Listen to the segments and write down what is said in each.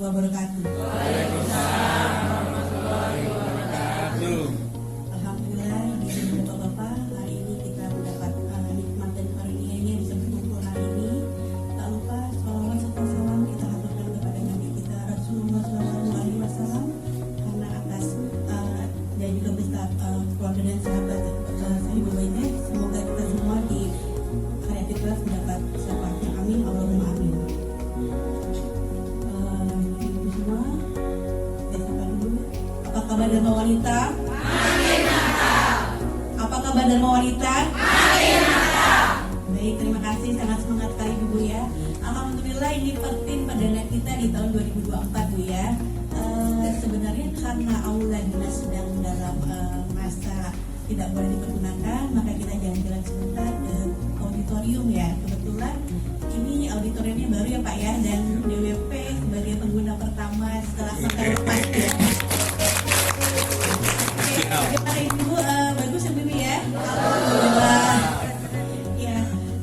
wabarakatuh. Alhamdulillah, di Bapak-bapak, hari ini kita mendapat nikmat dan karunia-Nya bisa berkumpul hari ini. Tak lupa salawat serta salam kita haturkan kepada Nabi kita Rasulullah SAW, karena atas dan juga beserta keluarga dan sahabat Sahibul Baitnya. Semoga kita semua di hari kita mendapat syafaatnya. Amin, Allahumma amin. Ibu semua, saya sapa dulu. Apa kabar Dharma Wanita? Apa kabar Dharma Wanita? Baik, terima kasih, sangat semangat sekali Ibu ya. Alhamdulillah ini pertin perdana kita di tahun 2024 Bu ya. Sebenarnya karena aula dinas sedang dalam masa tidak boleh dipergunakan, maka kita jalan-jalan sebentar ke auditorium ya. Kebetulan ini auditoriumnya baru ya Pak ya, dan DWP sebagai pengguna pertama setelah masa lepas ya. Gimana Ibu? Bagus ya Ibu ya? Alhamdulillah. Ya,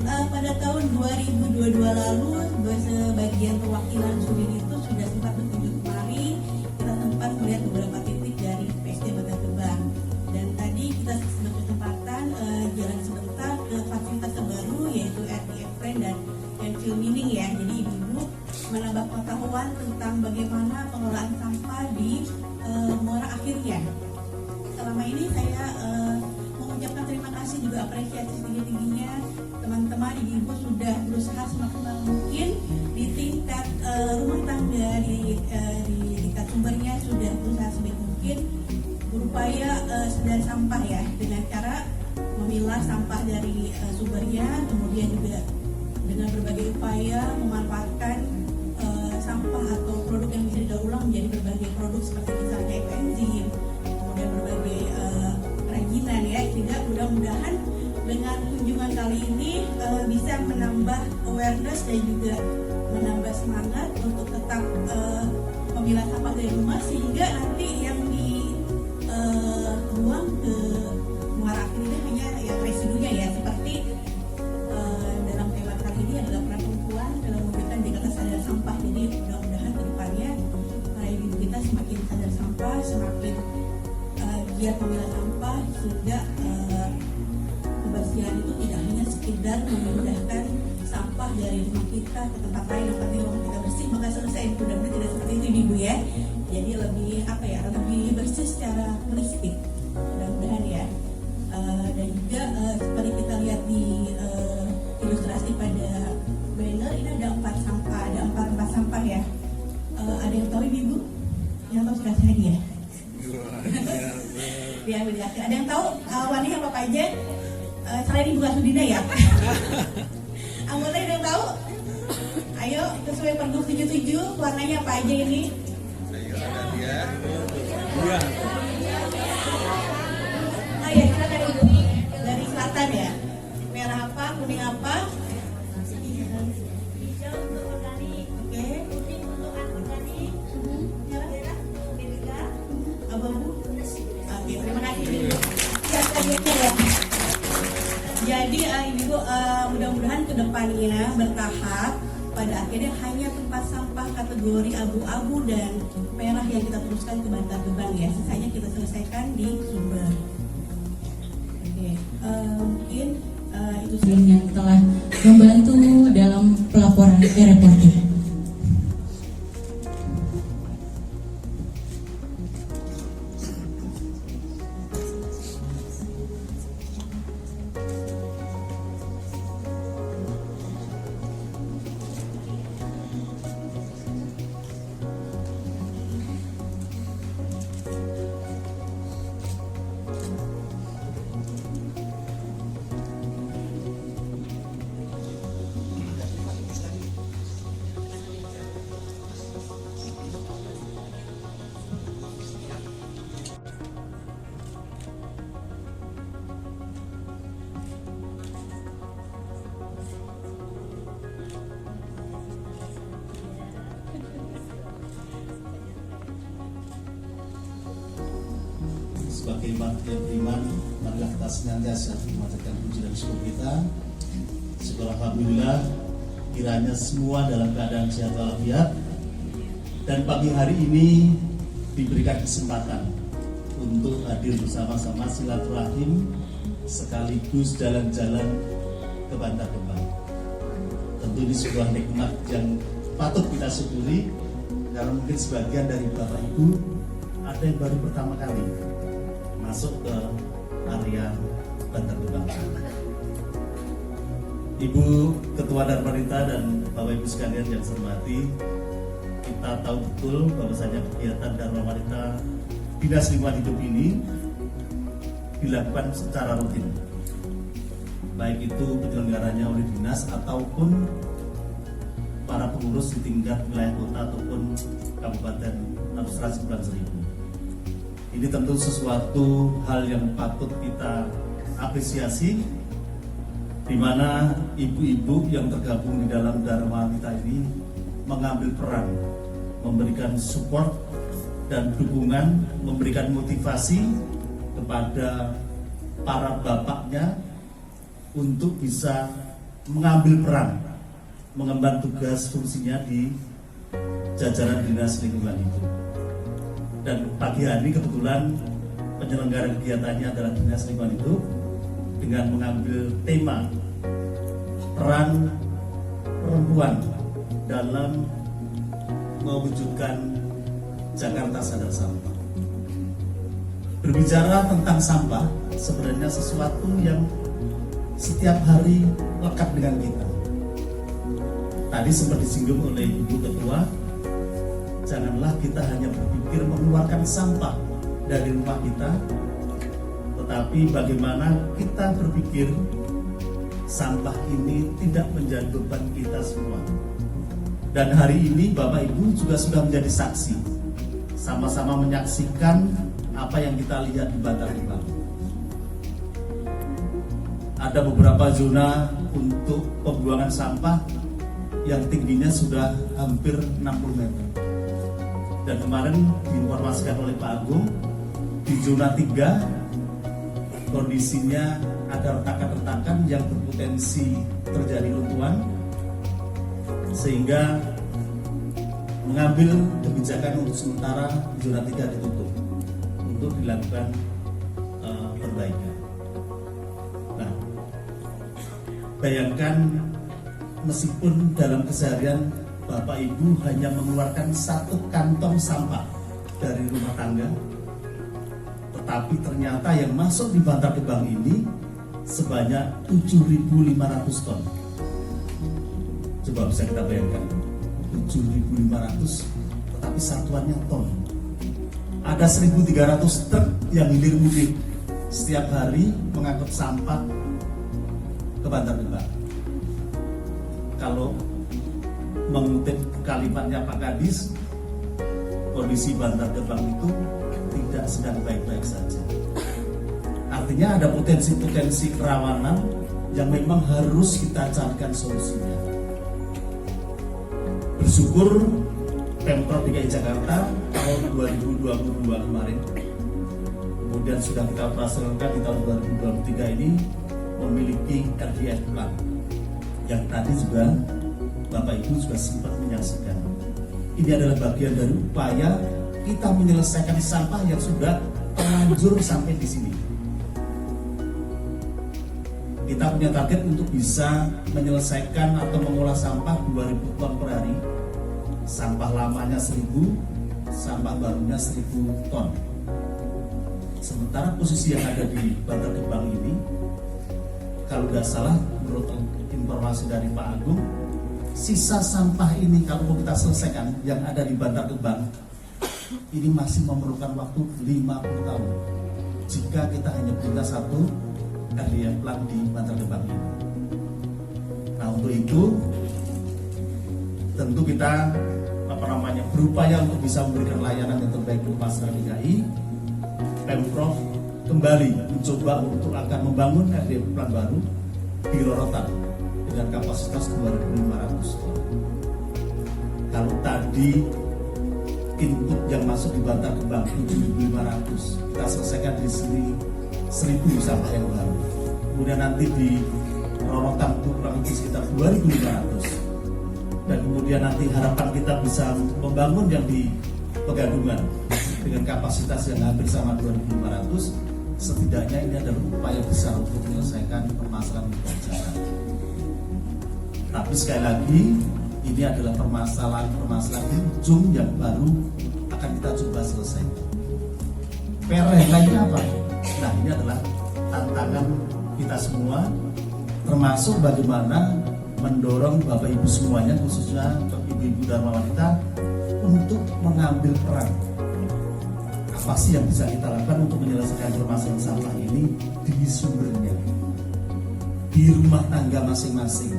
pada tahun 2022 lalu sebagian perwakilan Sudin itu sudah sempat berkunjung kemari. Kita sempat melihat beberapa titik dari PSD Bantar Gebang. Dan tadi kita berkesempatan jalan sebentar ke fasilitas terbaru yaitu RTF Friend dan Field Mining ya. Jadi ibu-ibu menambah pengetahuan tentang bagaimana pengelolaan sampah di Muara Akhirnya. Selama ini saya mengucapkan terima kasih juga apresiasi tinggi-tingginya teman-teman ibu-ibu sudah berusaha semaksimal mungkin di tingkat rumah tangga, di tingkat sumbernya sudah berusaha sebaik mungkin berupaya sadar sampah ya, dengan cara memilah sampah dari sumbernya, kemudian juga dengan berbagai upaya memanfaatkan sampah atau produk yang bisa didaur ulang menjadi berbagai produk seperti misalnya enzim, kemudian berbagai kerajinan ya, sehingga mudah-mudahan dengan kunjungan kali ini bisa menambah awareness dan juga menambah semangat untuk tetap memilah sampah dari rumah, sehingga nanti yang dibuang ke Muara Akhirnya hanya ya residunya ya, seperti dalam tema kali ini adalah peran perempuan dalam memberikan Jakarta sadar sampah. Jadi mudah-mudahan ke depannya para ibu kita semakin sadar sampah, semakin giat memilah sampah, sehingga kebersihan itu tidak hanya sekedar memindahkan sampah dari rumah kita ke tempat lain, yang penting rumah kita bersih maka selesai. Mudah-mudahan tidak seperti itu Ibu ya. Jadi lebih lebih bersih secara holistik mudah-mudahan ya. Dan juga seperti kita lihat di ilustrasi pada banner ini ada 4 sampah, ada 4 tempat sampah ya. Ada yang tahu Ibu? Yang tahu sudah saya dia. Ada yang tahu warnanya apa aja? Selain Ibu Sudina ya. Anggota ada yang tahu? Ayo sesuai Pergub 77 warnanya apa aja ini? Ya, silakan Ibu. Dari selatan ya. Merah apa, kuning apa? Hijau untuk organik. Oke. Putih untuk anorganik. Merah, Amerika. Abu-abu. Oke, terima kasih Ibu. Silakan ya. Jadi Ibu mudah-mudahan kedepannya bertahap pada akhirnya hanya tempat sampah kategori abu-abu dan merah yang kita teruskan ke Bantar Gebang ya. Sisanya kita selesaikan di sumber. Oke, mungkin itu yang telah membantu dalam pelaporan reporter. Sebagai umat yang beriman, marilah kita senantiasa memanjatkan puji dan syukur kita. Syukur alhamdulillah, kiranya semua dalam keadaan sehat walafiat Dan pagi hari ini diberikan kesempatan untuk hadir bersama-sama silaturahim sekaligus jalan-jalan ke Bantar Gebang. Tentu ini sebuah nikmat yang patut kita syukuri, karena mungkin sebagian dari Bapak Ibu ada yang baru pertama kali masuk ke area Bantar Gebang. Ibu Ketua Darmanita dan Bapak Ibu sekalian yang saya hormati, kita tahu betul bahwasanya kegiatan Dharma Wanita Dinas Lingkungan Hidup ini dilakukan secara rutin, baik itu penyelenggaranya oleh dinas ataupun para pengurus di tingkat wilayah kota ataupun kabupaten administrasi Kepulauan Seribu. Ini tentu sesuatu hal yang patut kita apresiasi, di mana ibu-ibu yang tergabung di dalam Dharma Wanita ini mengambil peran, memberikan support dan dukungan, memberikan motivasi kepada para bapaknya untuk bisa mengambil peran, mengemban tugas fungsinya di jajaran Dinas Lingkungan Hidup. Dan pagi hari kebetulan penyelenggara kegiatannya adalah Dinas Lingkungan Hidup dengan mengambil tema peran perempuan dalam mewujudkan Jakarta Sadar Sampah. Berbicara tentang sampah sebenarnya sesuatu yang setiap hari lekat dengan kita. Tadi sempat disinggung oleh Ibu Ketua, janganlah kita hanya berpikir mengeluarkan sampah dari rumah kita, tetapi bagaimana kita berpikir sampah ini tidak menjadi beban kita semua. Dan hari ini Bapak Ibu juga sudah menjadi saksi, sama-sama menyaksikan apa yang kita lihat di Bantar Gebang. Ada beberapa zona untuk pembuangan sampah yang tingginya sudah hampir 60 meter. Dan kemarin diinformasikan oleh Pak Agung, di zona 3 kondisinya ada retakan-retakan yang berpotensi terjadi runtuhan, sehingga mengambil kebijakan untuk sementara zona 3 ditutup untuk dilakukan perbaikan. Nah, bayangkan meskipun dalam keseharian Bapak Ibu hanya mengeluarkan 1 kantong sampah dari rumah tangga, tetapi ternyata yang masuk di Bantar Gebang ini sebanyak 7.500 ton. Coba bisa kita bayangkan, 7.500, tetapi satuannya ton. Ada 1.300 truk yang hilir mudik setiap hari mengangkut sampah ke Bantar Gebang. Kalau mengutip kalimatnya Pak Kadis, kondisi Bantar Gebang itu tidak sedang baik-baik saja. Artinya ada potensi-potensi kerawanan yang memang harus kita carikan solusinya. Bersyukur Pemprov DKI Jakarta tahun 2022 kemarin, kemudian sudah kita operasionalkan di tahun 2023 ini, memiliki RDF Plan yang tadi juga Bapak Ibu juga sempat menyaksikan. Ini adalah bagian dari upaya kita menyelesaikan sampah yang sudah terlanjur sampai di sini. Kita punya target untuk bisa menyelesaikan atau mengolah sampah 2.000 ton per hari. Sampah lamanya 1.000, sampah barunya 1.000 ton. Sementara posisi yang ada di Bantar Gebang ini, kalau nggak salah menurut informasi dari Pak Agung, sisa sampah ini kalau mau kita selesaikan yang ada di Bantar Gebang ini masih memerlukan waktu 50 tahun jika kita hanya punya 1 RDF Plan di Bantar Gebang ini. Nah, untuk itu tentu kita berupaya untuk bisa memberikan layanan yang terbaik untuk masyarakat DKI. Pemprov kembali mencoba untuk akan membangun RDF Plan baru di Rorotan dengan kapasitas 2.500 ton. Kalau tadi input yang masuk di Bantar Gebang 7.500, kita selesaikan di sini 1.000 sampah yang baru. Kemudian nanti di Rorotan itu kurang lebih sekitar 2.500. dan kemudian nanti harapan kita bisa membangun yang di Pegadungan dengan kapasitas yang hampir sama 2.500, setidaknya ini adalah upaya besar untuk menyelesaikan permasalahan di jalan. Tapi sekali lagi, ini adalah permasalahan ujung yang baru akan kita coba selesaikan. PR yang lainnya apa? Nah, ini adalah tantangan kita semua, termasuk bagaimana mendorong Bapak Ibu semuanya, khususnya ibu-ibu Dharma Wanita, untuk mengambil peran. Apa sih yang bisa kita lakukan untuk menyelesaikan permasalahan sampah ini di sumbernya, di rumah tangga masing-masing,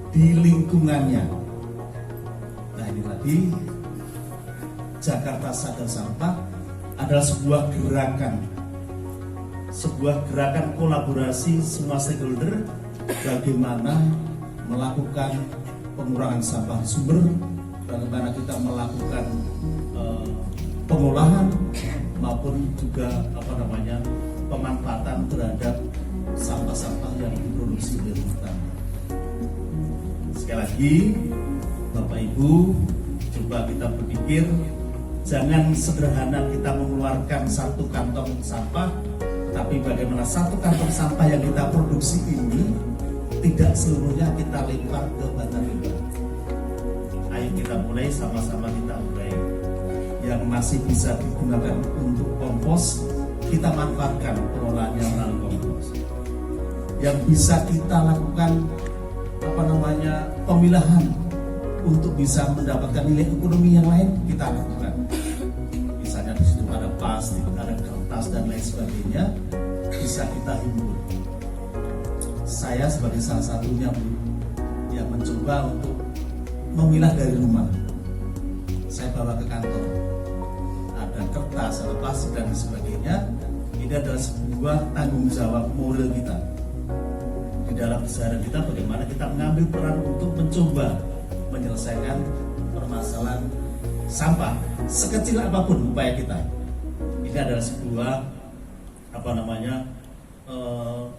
di lingkungannya. Nah, ini tadi Jakarta Sadar Sampah adalah sebuah gerakan kolaborasi semua stakeholder bagaimana melakukan pengurangan sampah sumber, bagaimana kita melakukan pengolahan maupun juga pemanfaatan terhadap sampah-sampah yang diproduksi di rumah tangga. Sekali lagi, Bapak Ibu, coba kita berpikir, jangan sederhana kita mengeluarkan satu kantong sampah, tapi bagaimana satu kantong sampah yang kita produksi ini tidak seluruhnya kita lempar ke bandar limbah. Ayo kita mulai, sama-sama kita mulai. Yang masih bisa digunakan untuk kompos, kita manfaatkan pengolahannya melalui kompos. Yang bisa kita lakukan pemilahan untuk bisa mendapatkan nilai ekonomi yang lain, kita lakukan. Misalnya di situ ada plastik, ada kertas dan lain sebagainya, bisa kita himpun. Saya sebagai salah satunya, Bu, yang mencoba untuk memilah dari rumah. Saya bawa ke kantor. Ada kertas, ada plastik dan sebagainya. Ini adalah sebuah tanggung jawab moral kita. Di dalam keseharian kita, bagaimana kita mengambil peran untuk mencoba menyelesaikan permasalahan sampah sekecil apapun upaya kita. Ini adalah sebuah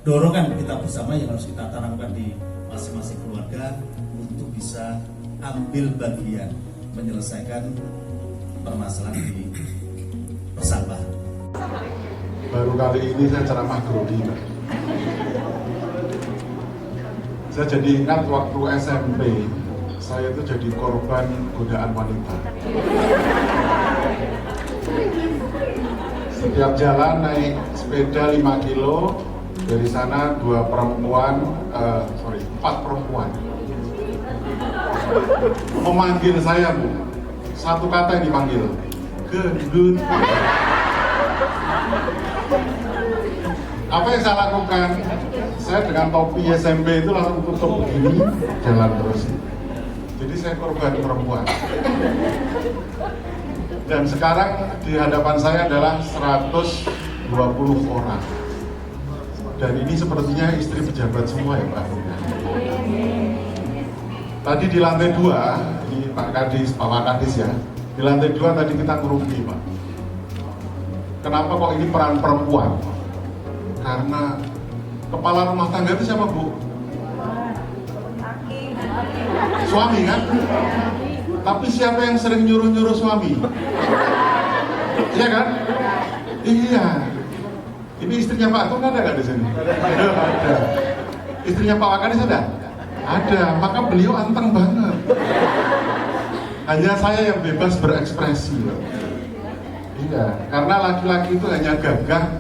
dorongan kita bersama yang harus kita tanamkan di masing-masing keluarga untuk bisa ambil bagian menyelesaikan permasalahan di persampahan. Baru kali ini saya ceramah grogi. Saya jadi ingat waktu SMP, saya itu jadi korban godaan wanita. Setiap jalan naik sepeda 5 kilo, dari sana 4 perempuan memanggil saya, Bu. Satu kata yang dipanggil, gendut. Apa yang saya lakukan? Saya dengan topi SMP itu langsung tutup begini, jalan terus. Jadi saya korban perempuan. Dan sekarang di hadapan saya adalah 120 orang. Dan ini sepertinya istri pejabat semua ya Pak. Tadi di lantai 2, ini Pak Wakadis ya. Di lantai 2 tadi kita ngerumpi Pak. Kenapa kok ini peran perempuan? Karena kepala rumah tangga itu siapa, Bu? Suami kan? Tapi siapa yang sering nyuruh-nyuruh suami? Iya kan? Iya. Ini istrinya Pak Tung ada nggak di sini? Ada. Istrinya Pak Wakadis ada? Ada. Maka beliau anteng banget. Hanya saya yang bebas berekspresi. Iya. Karena laki-laki itu hanya gagah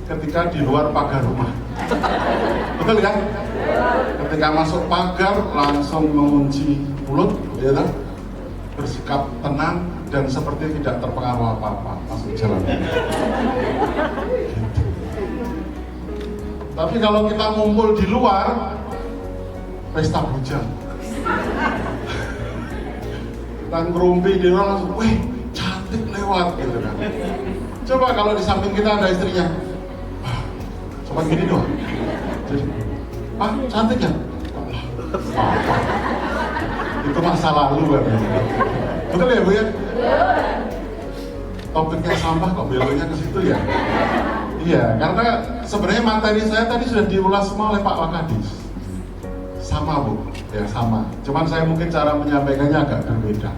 ketika di luar pagar rumah. Betul kan? Ketika masuk pagar langsung mengunci mulut, ya kan? Bersikap tenang dan seperti tidak terpengaruh apa-apa masuk jalan. Tapi kalau kita ngumpul di luar, pesta bujang. Kita ngerumpi di luar langsung, wih cantik lewat gitu kan. Coba kalau di samping kita ada istrinya, cuma gini doang. Jadi, Pak cantik ya? Itu masa lalu kan. Betul ya Bu ya? Topiknya sampah kok beloknya ke situ ya? Iya, karena sebenarnya materi saya tadi sudah diulas semua oleh Pak Wakadis. Sama Bu, ya sama. Cuman saya mungkin cara menyampaikannya agak berbeda.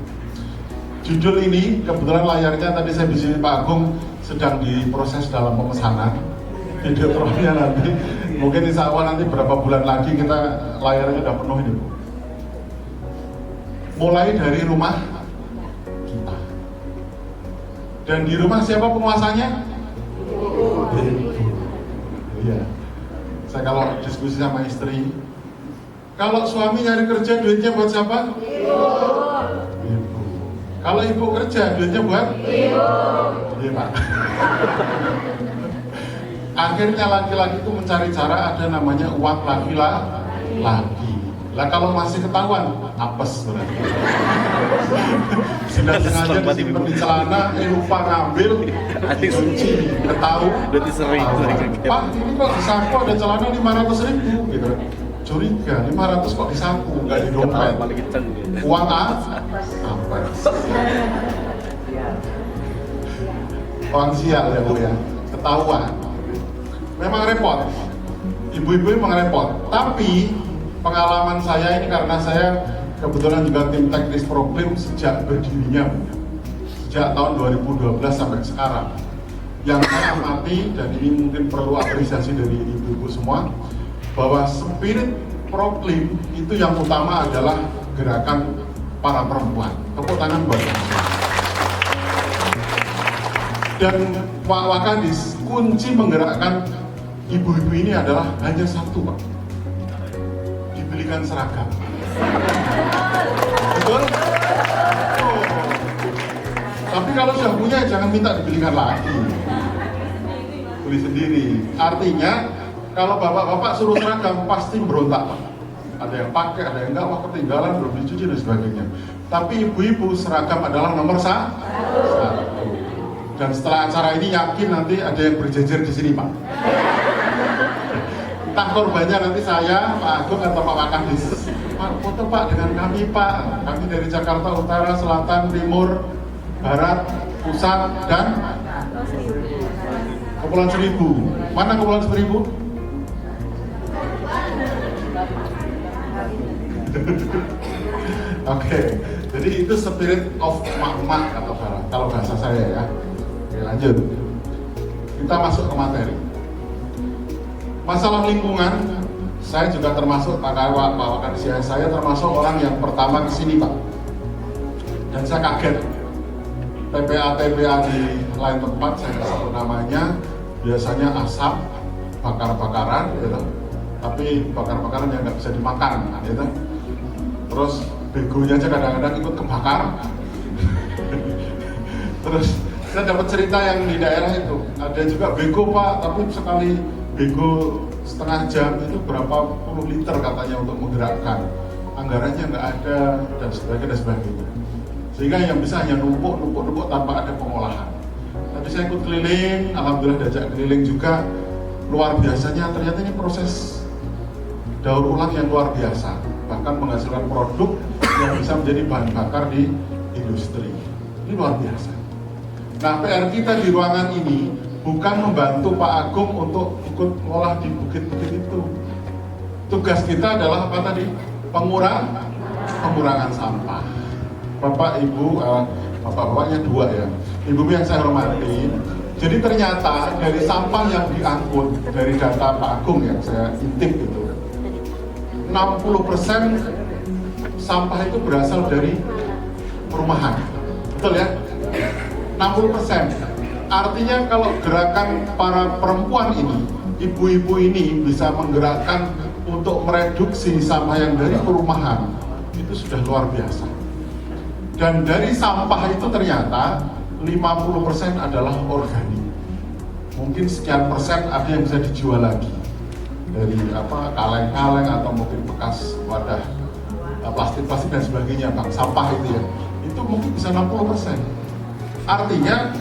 Judul ini kebetulan layarnya tadi saya di sini Pak Agung sedang diproses dalam pemesanan. Video profilnya nanti mungkin insya Allah nanti berapa bulan lagi kita layarnya udah penuh ini Bu. Mulai dari rumah kita. Dan di rumah siapa penguasanya? Iya. Saya kalau diskusi sama istri, kalau suami nyari kerja duitnya buat siapa? Ibu. Kalau ibu kerja duitnya buat? Ibu. Iya Pak. Akhirnya laki-laki itu mencari cara ada namanya uang laki-laki. Lah kalau masih ketahuan, apes berarti. Sudah sengaja disimpan di celana, lupa ngambil, kunci, ketahuan. Pak, ini kok di saku ada celana 500.000 gitu. Curiga, 500 kok di saku, nggak di dompet. Uang apa? Uang sial ya Bu ya, ketahuan. Memang repot, ibu-ibu memang repot. Tapi pengalaman saya ini karena saya kebetulan juga tim teknis Proklim sejak berdirinya, sejak tahun 2012 sampai sekarang. Yang saya amati dan ini mungkin perlu apresiasi dari ibu-ibu semua, bahwa spirit Proklim itu yang utama adalah gerakan para perempuan. Tepuk tangan buat saya. Dan Pak Wakadis, kunci menggerakkan ibu-ibu ini adalah hanya satu Pak, dibelikan seragam. Betul? Oh. Tapi kalau sudah punya jangan minta dibelikan lagi, beli sendiri. Artinya kalau bapak-bapak suruh seragam pasti berontak Pak. Ada yang pakai, ada yang enggak, wah ketinggalan, belum dicuci dan sebagainya. Tapi ibu-ibu seragam adalah nomor satu. Dan setelah acara ini yakin nanti ada yang berjejer di sini Pak. Entah korbannya nanti saya, Pak Agung atau Pak Wakadis. Pak, foto Pak dengan kami Pak. Kami dari Jakarta Utara, Selatan, Timur, Barat, Pusat, dan Kepulauan Seribu. Mana Kepulauan Seribu? Oke, jadi itu spirit of mak-mak kata Farah, kalau bahasa saya ya. Oke, lanjut. Kita masuk ke materi. Masalah lingkungan, saya juga termasuk Pak Wakadis, saya termasuk orang yang pertama ke sini Pak. Dan saya kaget. TPA di lain tempat saya nggak tahu namanya, biasanya asap, bakar-bakaran, gitu. Tapi bakar-bakaran yang nggak bisa dimakan, gitu. Terus begonya aja kadang-kadang ikut kebakar. Terus saya dapat cerita yang di daerah itu ada juga bego Pak, tapi sekali bego setengah jam itu berapa puluh liter katanya untuk menggerakkan, anggarannya nggak ada dan sebagainya. Sehingga yang bisa hanya numpuk tanpa ada pengolahan. Tapi saya ikut keliling, alhamdulillah diajak keliling juga. Luar biasanya ternyata ini proses daur ulang yang luar biasa, bahkan menghasilkan produk yang bisa menjadi bahan bakar di industri. Ini luar biasa. Nah, PR kita di ruangan ini bukan membantu Pak Agung untuk ikut ngolah di bukit-bukit itu. Tugas kita adalah apa tadi? Pengurangan sampah. Bapak Ibu, bapak-bapaknya dua ya. Ibu yang saya hormati. Jadi ternyata dari sampah yang diangkut dari data Pak Agung yang saya intip itu, 60% sampah itu berasal dari perumahan. Betul ya? 60%. Artinya kalau gerakan para perempuan ini, ibu-ibu ini bisa menggerakkan untuk mereduksi sampah yang dari perumahan, itu sudah luar biasa. Dan dari sampah itu ternyata 50% adalah organik. Mungkin sekian persen ada yang bisa dijual lagi dari kaleng-kaleng atau mungkin bekas wadah plastik-plastik dan sebagainya, sampah itu ya. Itu mungkin bisa 60%. Artinya